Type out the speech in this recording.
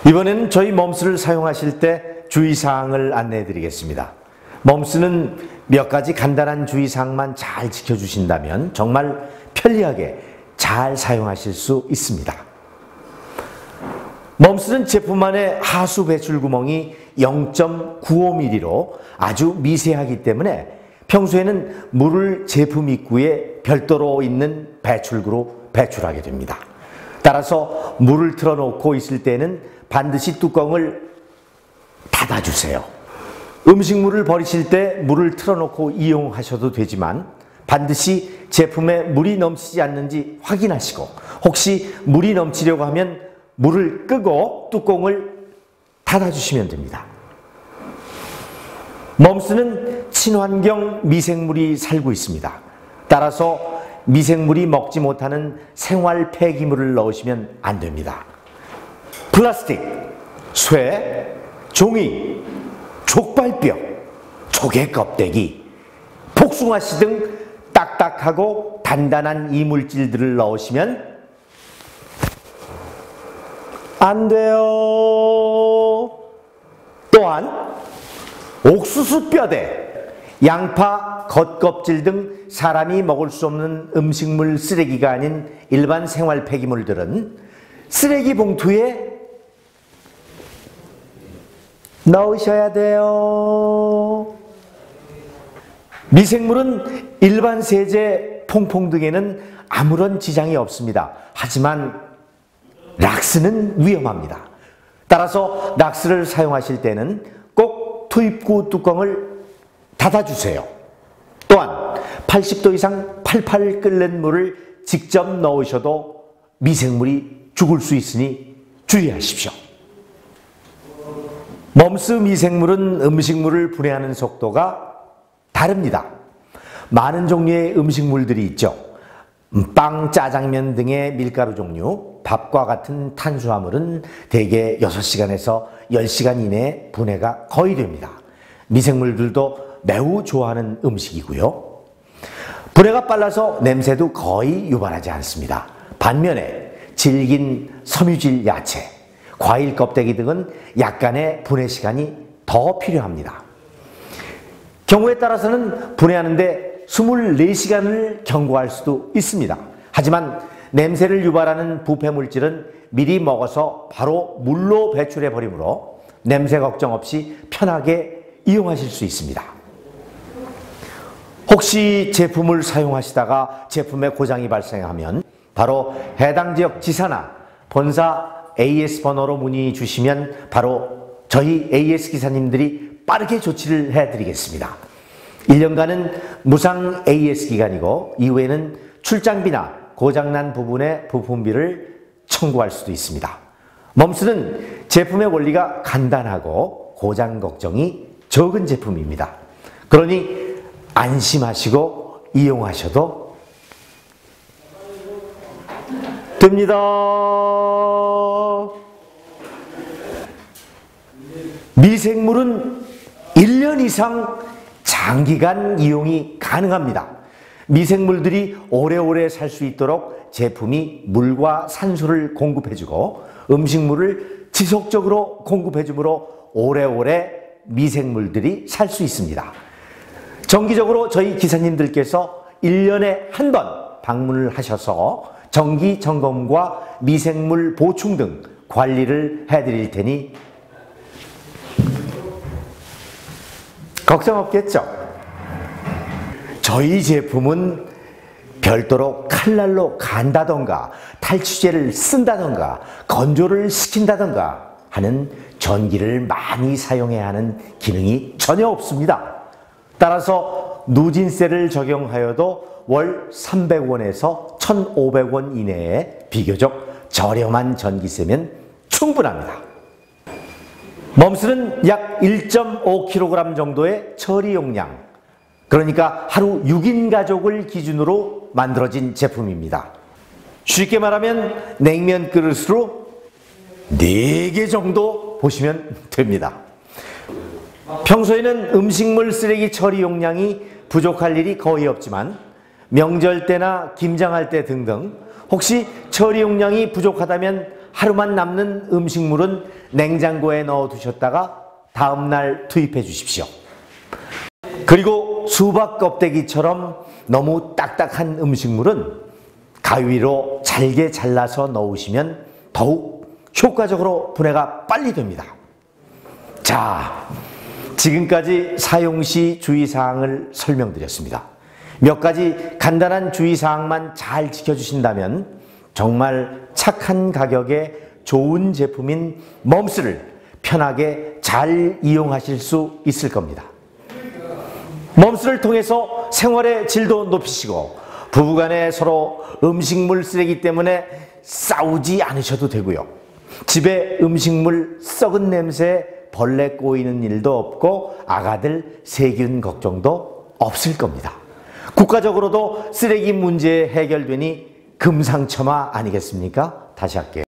이번에는 저희 멈스를 사용하실 때 주의사항을 안내해 드리겠습니다. 멈스는 몇 가지 간단한 주의사항만 잘 지켜주신다면 정말 편리하게 잘 사용하실 수 있습니다. 멈스는 제품 안에 하수 배출 구멍이 0.95mm로 아주 미세하기 때문에 평소에는 물을 제품 입구에 별도로 있는 배출구로 배출하게 됩니다. 따라서 물을 틀어놓고 있을 때는 반드시 뚜껑을 닫아주세요. 음식물을 버리실 때 물을 틀어놓고 이용하셔도 되지만 반드시 제품에 물이 넘치지 않는지 확인하시고 혹시 물이 넘치려고 하면 물을 끄고 뚜껑을 닫아주시면 됩니다. 멈스는 친환경 미생물이 살고 있습니다. 따라서 미생물이 먹지 못하는 생활 폐기물을 넣으시면 안 됩니다. 플라스틱, 쇠, 종이, 족발뼈, 조개 껍데기, 복숭아씨 등 딱딱하고 단단한 이물질들을 넣으시면 안 돼요. 또한 옥수수 뼈대, 양파 겉껍질 등 사람이 먹을 수 없는 음식물 쓰레기가 아닌 일반 생활 폐기물들은 쓰레기 봉투에 넣으셔야 돼요. 미생물은 일반 세제, 퐁퐁 등에는 아무런 지장이 없습니다. 하지만 락스는 위험합니다. 따라서 락스를 사용하실 때는 꼭 투입구 뚜껑을 닫아주세요. 또한 80도 이상 팔팔 끓는 물을 직접 넣으셔도 미생물이 죽을 수 있으니 주의하십시오. 멈스 미생물은 음식물을 분해하는 속도가 다릅니다. 많은 종류의 음식물들이 있죠. 빵, 짜장면 등의 밀가루 종류, 밥과 같은 탄수화물은 대개 6시간에서 10시간 이내에 분해가 거의 됩니다. 미생물들도 매우 좋아하는 음식이고요. 분해가 빨라서 냄새도 거의 유발하지 않습니다. 반면에 질긴 섬유질 야채, 과일 껍데기 등은 약간의 분해 시간이 더 필요합니다. 경우에 따라서는 분해하는데 24시간을 경고할 수도 있습니다. 하지만 냄새를 유발하는 부패물질은 미리 먹어서 바로 물로 배출해 버리므로 냄새 걱정 없이 편하게 이용하실 수 있습니다. 혹시 제품을 사용하시다가 제품에 고장이 발생하면 바로 해당 지역 지사나 본사 AS 번호로 문의 주시면 바로 저희 AS 기사님들이 빠르게 조치를 해드리겠습니다. 1년간은 무상 AS 기간이고 이후에는 출장비나 고장난 부분의 부품비를 청구할 수도 있습니다. 멈스는 제품의 원리가 간단하고 고장 걱정이 적은 제품입니다. 그러니 안심하시고 이용하셔도 됩니다. 미생물은 1년 이상 장기간 이용이 가능합니다. 미생물들이 오래오래 살 수 있도록 제품이 물과 산소를 공급해주고 음식물을 지속적으로 공급해주므로 오래오래 미생물들이 살 수 있습니다. 정기적으로 저희 기사님들께서 1년에 한 번 방문을 하셔서 정기 점검과 미생물 보충 등 관리를 해드릴 테니 걱정 없겠죠? 저희 제품은 별도로 칼날로 간다던가 탈취제를 쓴다던가 건조를 시킨다던가 하는 전기를 많이 사용해야 하는 기능이 전혀 없습니다. 따라서 누진세를 적용하여도 월 300원에서 1,500원 이내에 비교적 저렴한 전기세면 충분합니다. 멈스는 약 1.5kg 정도의 처리 용량, 그러니까 하루 6인 가족을 기준으로 만들어진 제품입니다. 쉽게 말하면 냉면 그릇으로 4개 정도 보시면 됩니다. 평소에는 음식물 쓰레기 처리 용량이 부족할 일이 거의 없지만 명절 때나 김장할 때 등등 혹시 처리 용량이 부족하다면 하루만 남는 음식물은 냉장고에 넣어 두셨다가 다음날 투입해 주십시오. 그리고 수박 껍데기처럼 너무 딱딱한 음식물은 가위로 잘게 잘라서 넣으시면 더욱 효과적으로 분해가 빨리 됩니다. 자, 지금까지 사용 시 주의사항을 설명드렸습니다. 몇 가지 간단한 주의사항만 잘 지켜주신다면 정말 착한 가격에 좋은 제품인 멈스를 편하게 잘 이용하실 수 있을 겁니다. 멈스를 통해서 생활의 질도 높이시고 부부간에 서로 음식물 쓰레기 때문에 싸우지 않으셔도 되고요. 집에 음식물 썩은 냄새에 벌레 꼬이는 일도 없고 아가들 세균 걱정도 없을 겁니다. 국가적으로도 쓰레기 문제 해결되니 금상첨화 아니겠습니까? 다시 할게요.